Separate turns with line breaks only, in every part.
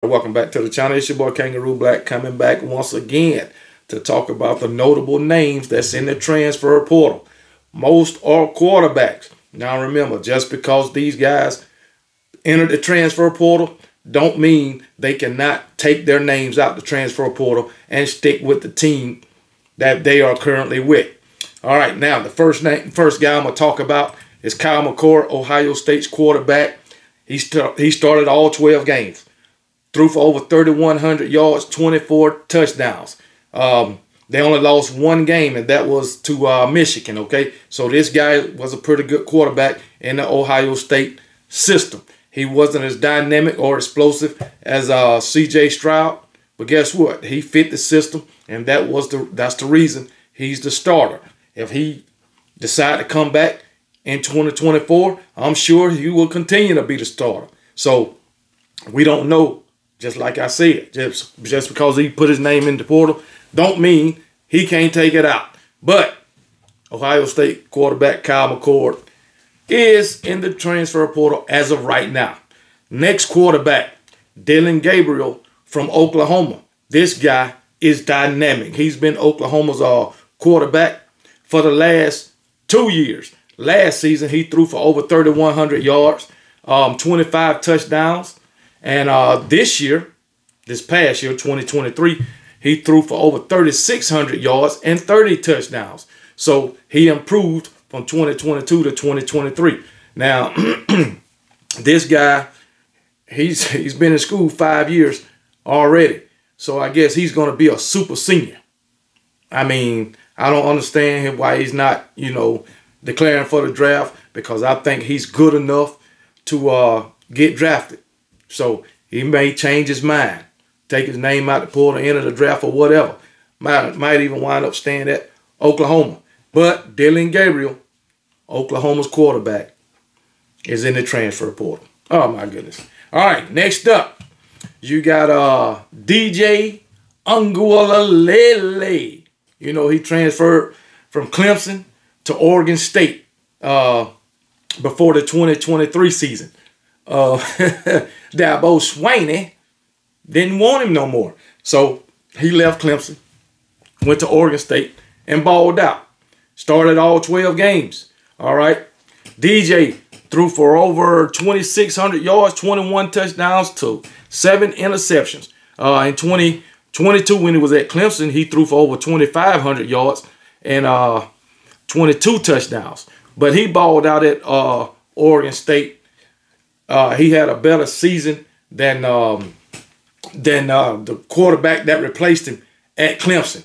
Welcome back to the channel. It's your boy Kangaroo Black coming back once again to talk about the notable names that's in the transfer portal. Most are quarterbacks. Now remember, just because these guys entered the transfer portal don't mean they cannot take their names out the transfer portal and stick with the team that they are currently with. All right, now the first guy I'm going to talk about is Kyle McCord, Ohio State's quarterback. He started all 12 games. Threw for over 3,100 yards, 24 touchdowns. They only lost one game, and that was to Michigan, okay? So this guy was a pretty good quarterback in the Ohio State system. He wasn't as dynamic or explosive as C.J. Stroud, but guess what? He fit the system, and that's the reason he's the starter. If he decides to come back in 2024, I'm sure he will continue to be the starter. So we don't know. Just like I said, just because he put his name in the portal don't mean he can't take it out. But Ohio State quarterback Kyle McCord is in the transfer portal as of right now. Next quarterback, Gabriel from Oklahoma. This guy is dynamic. He's been Oklahoma's quarterback for the last 2 years. Last season, he threw for over 3,100 yards, 25 touchdowns. And this past year, 2023, he threw for over 3,600 yards and 30 touchdowns. So he improved from 2022 to 2023. Now, this guy, he's been in school 5 years already. So I guess he's going to be a super senior. I mean, I don't understand why he's not, declaring for the draft, because I think he's good enough to get drafted. So he may change his mind, take his name out the portal, enter the draft or whatever. Might even wind up staying at Oklahoma. But Gabriel, Oklahoma's quarterback, is in the transfer portal. Oh, my goodness. All right, next up, you got DJ Unga. He transferred from Clemson to Oregon State before the 2023 season. Dabo Swaney didn't want him no more. So he left Clemson, went to Oregon State, and balled out. Started all 12 games. All right. DJ threw for over 2,600 yards, 21 touchdowns to 7 interceptions. In 2022, when he was at Clemson, he threw for over 2,500 yards and 22 touchdowns. But he balled out at Oregon State. He had a better season than the quarterback that replaced him at Clemson,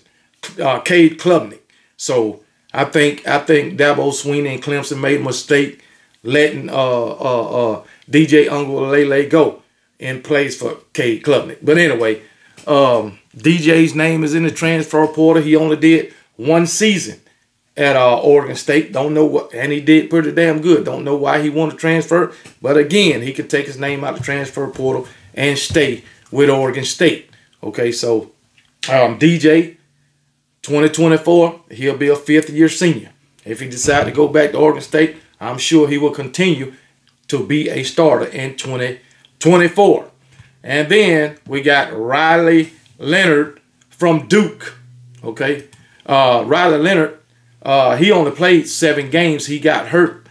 Cade Klubnik. So I think Dabo Swinney and Clemson made a mistake letting DJ Unga go in place for Cade Klubnik. But anyway, DJ's name is in the transfer portal. He only did one season at Oregon State. Don't know what, and he did pretty damn good. Don't know why he wanted to transfer, but again, he could take his name out of the transfer portal and stay with Oregon State. Okay, so DJ, 2024, he'll be a fifth-year senior. If he decides to go back to Oregon State, I'm sure he will continue to be a starter in 2024. And then we got Riley Leonard from Duke. Okay, Riley Leonard. He only played 7 games. He got hurt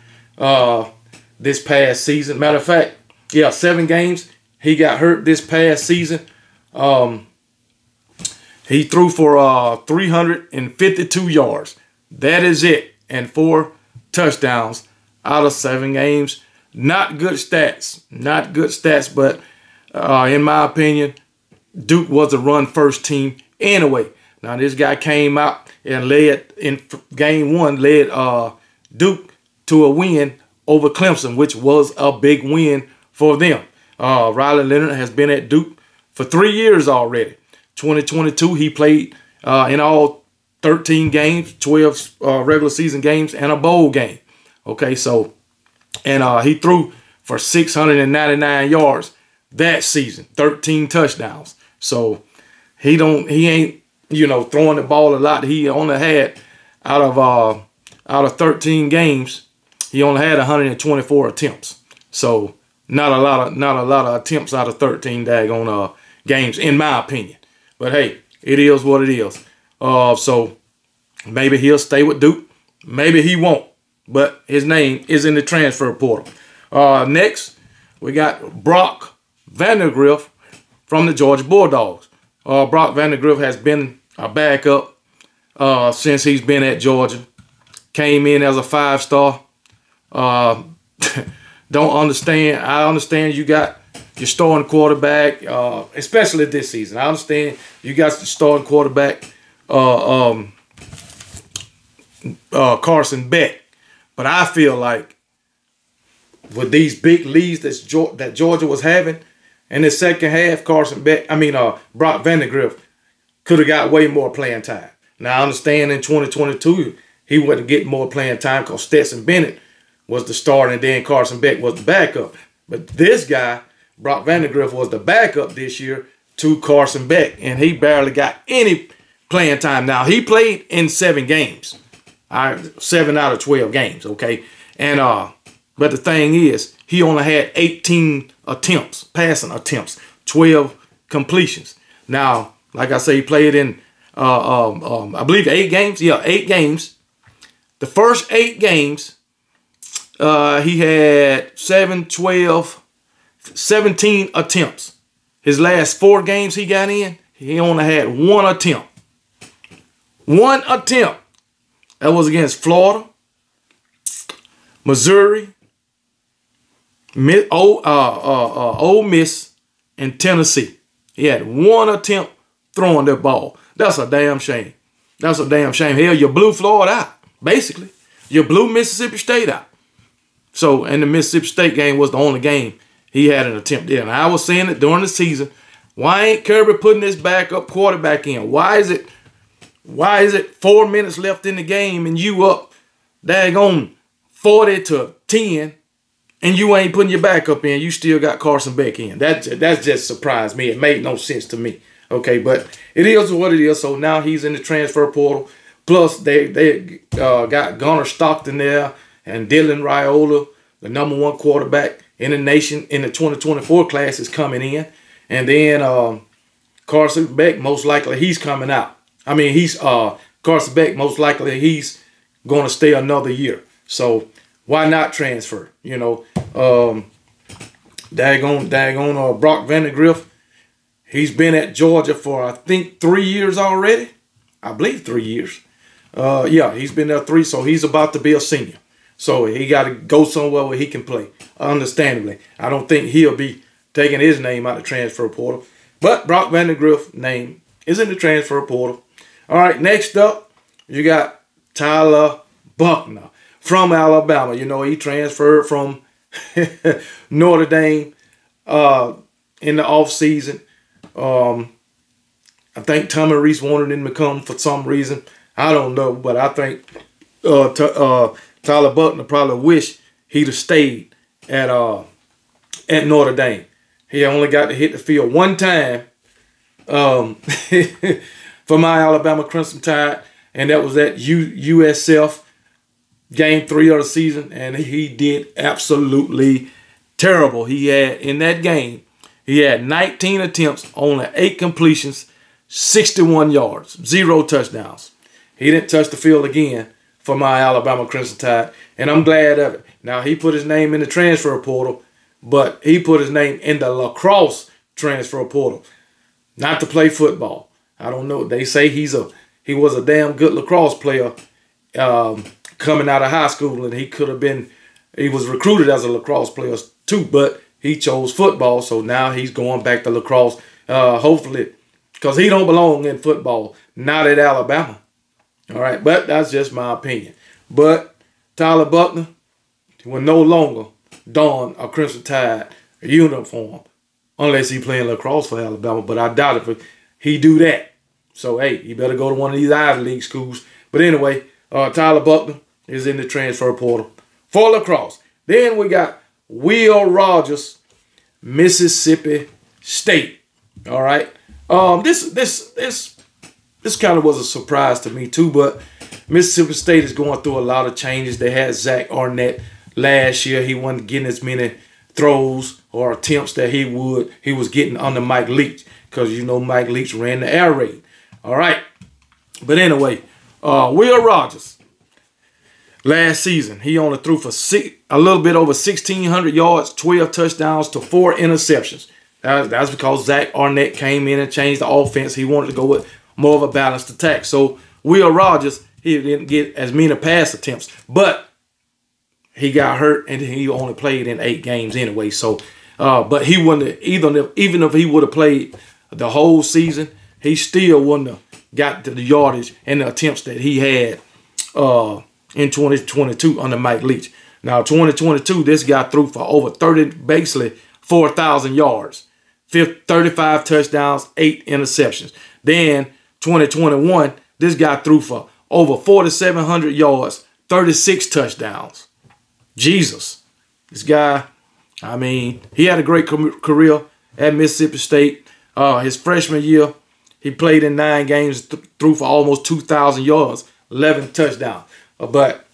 this past season. Matter of fact, 7 games. He got hurt this past season. He threw for 352 yards. That is it. And 4 touchdowns out of 7 games. Not good stats. Not good stats, but in my opinion, Duke was a run-first team anyway. Now, this guy came out and led in game 1, led Duke to a win over Clemson, which was a big win for them. Riley Leonard has been at Duke for 3 years already. 2022, he played in all 13 games, 12 regular season games, and a bowl game. Okay, so, and he threw for 699 yards that season, 13 touchdowns. So he ain't throwing the ball a lot. He only had out of 13 games, he only had 124 attempts. So Not a lot of attempts out of 13 daggone games, in my opinion. But hey, it is what it is. So maybe he'll stay with Duke. Maybe he won't. But his name is in the transfer portal. Next, we got Brock Vandergriff from the Georgia Bulldogs. Brock Vandergriff has been a backup since he's been at Georgia. Came in as a 5-star. Don't understand. I understand you got your starting quarterback, especially this season. I understand you got the starting quarterback, Carson Beck. But I feel like with these big leads that Georgia was having in the second half, Brock Vandergriff could have got way more playing time. Now, I understand in 2022, he wasn't getting more playing time because Stetson Bennett was the starter and then Carson Beck was the backup. But this guy, Brock Vandergriff, was the backup this year to Carson Beck, and he barely got any playing time. Now, he played in 7 games. 7 out of 12 games, okay? And but the thing is, he only had 18 attempts, passing attempts, 12 completions. Now, like I say, he played in, I believe 8 games. Yeah, 8 games. The first 8 games, he had 17 attempts. His last 4 games he got in, he only had 1 attempt. 1 attempt. That was against Florida, Missouri, Ole Miss, and Tennessee. He had 1 attempt throwing that ball. That's a damn shame. That's a damn shame. Hell, you blew Florida out, basically. You blew Mississippi State out. So, and the Mississippi State game was the only game he had an attempt there. And I was saying it during the season. Why ain't Kirby putting this backup quarterback in? Why is it 4 minutes left in the game and you up daggone 40-10 and you ain't putting your backup in? You still got Carson Beck in. That just surprised me. It made no sense to me. Okay, but it is what it is. So now he's in the transfer portal. Plus they got Gunnar Stockton there and Dylan Raiola, the #1 quarterback in the nation in the 2024 class, is coming in. And then Carson Beck, most likely he's coming out. I mean, Carson Beck, most likely he's going to stay another year. So why not transfer? You know, daggone Brock Vandergriff, he's been at Georgia for, I think, 3 years already. I believe 3 years. Yeah, he's been there 3, so he's about to be a senior. So he got to go somewhere where he can play, understandably. I don't think he'll be taking his name out of the transfer portal. But Brock Vandergriff's name is in the transfer portal. All right, next up, you got Tyle Butner from Alabama. You know, he transferred from Notre Dame in the offseason. I think Tommy Reese wanted him to come for some reason. I don't know, but I think Tyle Butner probably wished he'd have stayed at Notre Dame. He only got to hit the field 1 time for my Alabama Crimson Tide, and that was at USF Game 3 of the season, and he did absolutely terrible. He had, in that game, he had 19 attempts, only 8 completions, 61 yards, 0 touchdowns. He didn't touch the field again for my Alabama Crimson Tide, and I'm glad of it. Now, he put his name in the transfer portal, but he put his name in the lacrosse transfer portal, not to play football. I don't know. They say he was a damn good lacrosse player coming out of high school, and he was recruited as a lacrosse player too, but he chose football, so now he's going back to lacrosse, hopefully, because he don't belong in football, not at Alabama. All right, but that's just my opinion. But Tyle Butner will no longer don a Crimson Tide uniform unless he playing lacrosse for Alabama, but I doubt if he do that. So, hey, he better go to one of these Ivy League schools. But anyway, Tyle Butner is in the transfer portal for lacrosse. Then we got Will Rogers, Mississippi State. All right. This kind of was a surprise to me too, but Mississippi State is going through a lot of changes. They had Zach Arnett last year. He wasn't getting as many throws or attempts that he was getting under Mike Leach, because you know Mike Leach ran the air raid. All right. But anyway, Will Rogers, last season, he only threw for a little bit over 1,600 yards, 12 touchdowns to 4 interceptions. That's because Zach Arnett came in and changed the offense. He wanted to go with more of a balanced attack. So Will Rogers, he didn't get as many pass attempts, but he got hurt and he only played in 8 games anyway. So, but he wouldn't have, even if he would have played the whole season, he still wouldn't have got the yardage and the attempts that he had in 2022 under Mike Leach. Now, 2022, this guy threw for over 4,000 yards, 35 touchdowns, 8 interceptions. Then 2021, this guy threw for over 4,700 yards, 36 touchdowns. Jesus. This guy, I mean, he had a great career at Mississippi State. His freshman year, he played in 9 games, threw for almost 2,000 yards, 11 touchdowns. But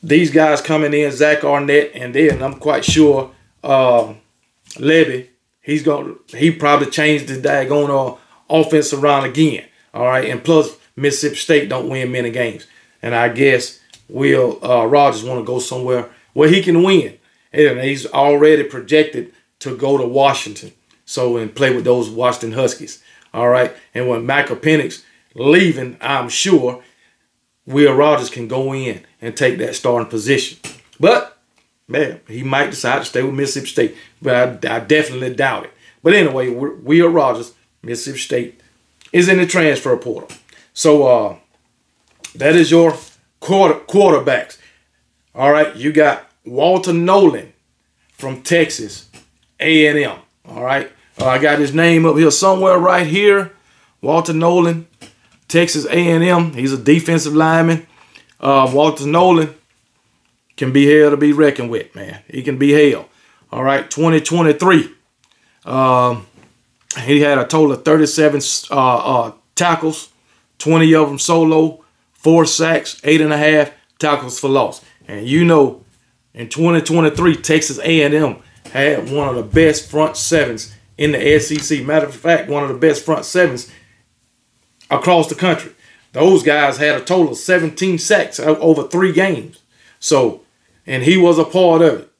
these guys coming in, Zach Arnett, and then I'm quite sure Levy, he probably changed the daggone offense around again. All right, and plus Mississippi State don't win many games, and I guess Will Rogers want to go somewhere where he can win, and he's already projected to go to Washington, and play with those Washington Huskies. All right, and when Michael Penix leaving, I'm sure Will Rogers can go in and take that starting position. But man, he might decide to stay with Mississippi State, but I definitely doubt it. But anyway, Will Rogers, Mississippi State, is in the transfer portal. So that is your quarterbacks. All right, you got Walter Nolan from Texas A&M. All right, I got his name up here somewhere right here. Walter Nolan, Texas A&M. He's a defensive lineman. Walter Nolan can be held to be reckoned with, man. He can be held. All right, 2023. He had a total of 37 tackles, 20 of them solo, 4 sacks, 8.5 tackles for loss. And you know, in 2023, Texas A&M had one of the best front sevens in the SEC. Matter of fact, one of the best front sevens across the country. Those guys had a total of 17 sacks over 3 games. So, and he was a part of it.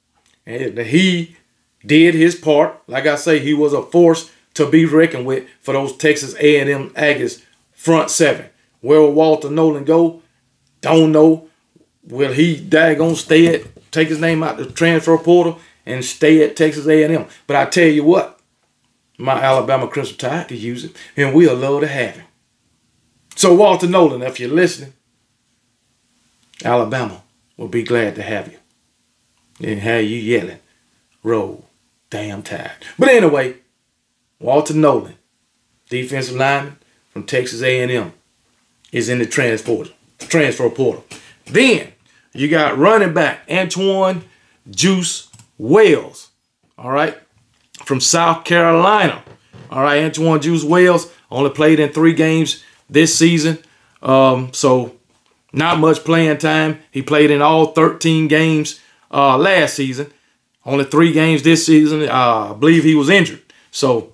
And he did his part. Like I say, he was a force to be reckoned with for those Texas A&M Aggies front 7. Where will Walter Nolan go? Don't know. Will he take his name out the transfer portal and stay at Texas A&M? But I tell you what, my Alabama Crimson Tide could use it, and we'll love to have him. So Walter Nolan, if you're listening, Alabama will be glad to have you and have you yelling, "Roll, damn Tide." But anyway, Walter Nolan, defensive lineman from Texas A&M, is in the transfer portal. Then you got running back Antoine Juice Wells, all right, from South Carolina. All right, Antoine Juice Wells only played in 3 games this season, so not much playing time. He played in all 13 games last season, only 3 games this season. I believe he was injured. So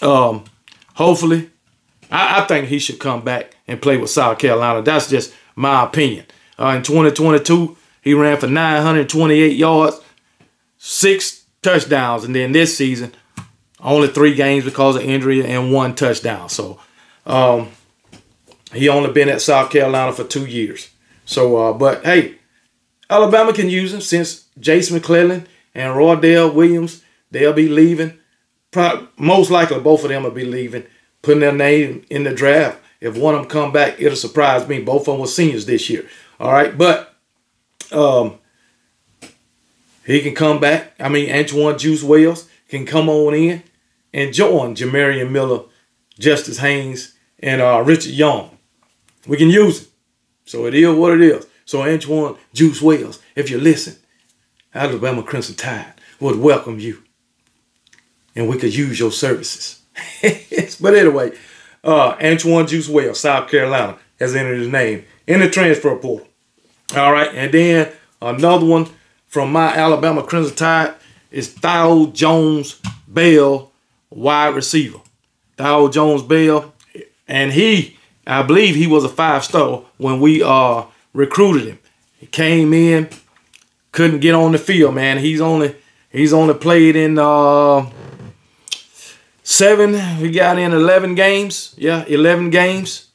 hopefully, I think he should come back and play with South Carolina. That's just my opinion. In 2022, he ran for 928 yards, 6 touchdowns, and then this season, only 3 games because of injury and 1 touchdown. So he only been at South Carolina for 2 years. So, but hey, Alabama can use him since Jace McClellan and Roydell Williams, they'll be leaving. Most likely both of them will be leaving, putting their name in the draft. If one of them come back, it'll surprise me. Both of them were seniors this year. All right, but he can come back. I mean, Antoine Juice Wells can come on in and join Jamarian Miller, Justice Haynes, and Richard Young. We can use it. So it is what it is. So Antoine Juice Wells, if you listen, Alabama Crimson Tide would welcome you. And we could use your services. But anyway, Antoine Juice Wells, South Carolina, has entered his name in the transfer portal. All right, and then another one, from my Alabama Crimson Tide is Tyle Jones Bell, wide receiver. Tyle Jones Bell, and I believe he was a 5-star when we recruited him. He came in, couldn't get on the field, man. He's only played in 7. We got in 11 games. Yeah, 11 games.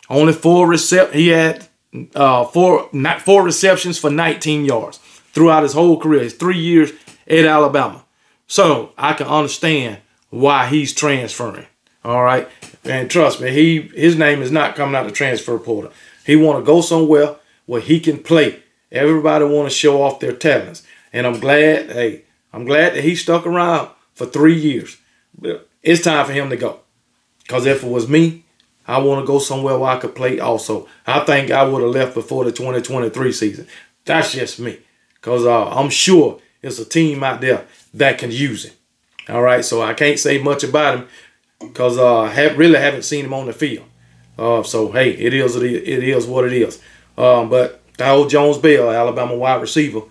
Only 4 he had 4 receptions for 19 yards throughout his whole career. His 3 years at Alabama. So I can understand why he's transferring. All right, and trust me, his name is not coming out the transfer portal. He want to go somewhere where he can play. Everybody want to show off their talents, and I'm glad. Hey, I'm glad that he stuck around for 3 years. But it's time for him to go. Because if it was me, I want to go somewhere where I could play also. I think I would have left before the 2023 season. That's just me. Because I'm sure there's a team out there that can use him. All right, so I can't say much about him because I really haven't seen him on the field. So, hey, it is what it is. But Tyle Jones Bell, Alabama wide receiver,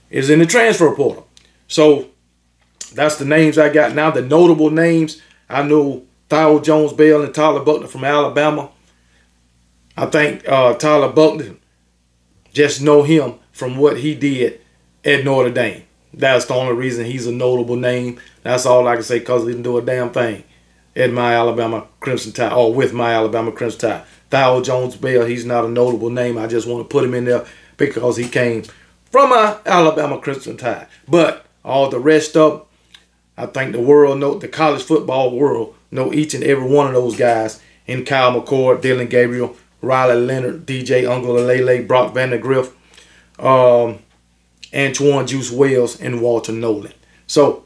is in the transfer portal. So that's the names I got now. The notable names, I know Tyle Jones Bell and Tyler Butner from Alabama. I think Tyler Butner, just know him from what he did at Notre Dame. That's the only reason he's a notable name. That's all I can say because he didn't do a damn thing at my Alabama Crimson Tide or with my Alabama Crimson Tide. Tyle Jones Bell, he's not a notable name. I just want to put him in there because he came from my Alabama Crimson Tide. But all the rest of them, I think the college football world know each and every one of those guys in Kyle McCord, Dylan Gabriel, Riley Leonard, DJ Unga, Brock Vandergriff, Antoine Juice Wells, and Walter Nolan. So,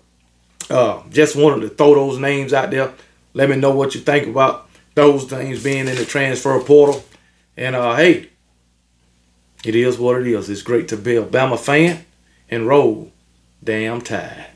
just wanted to throw those names out there. Let me know what you think about those things being in the transfer portal. And, hey, it is what it is. It's great to be a Bama fan and roll damn Tide.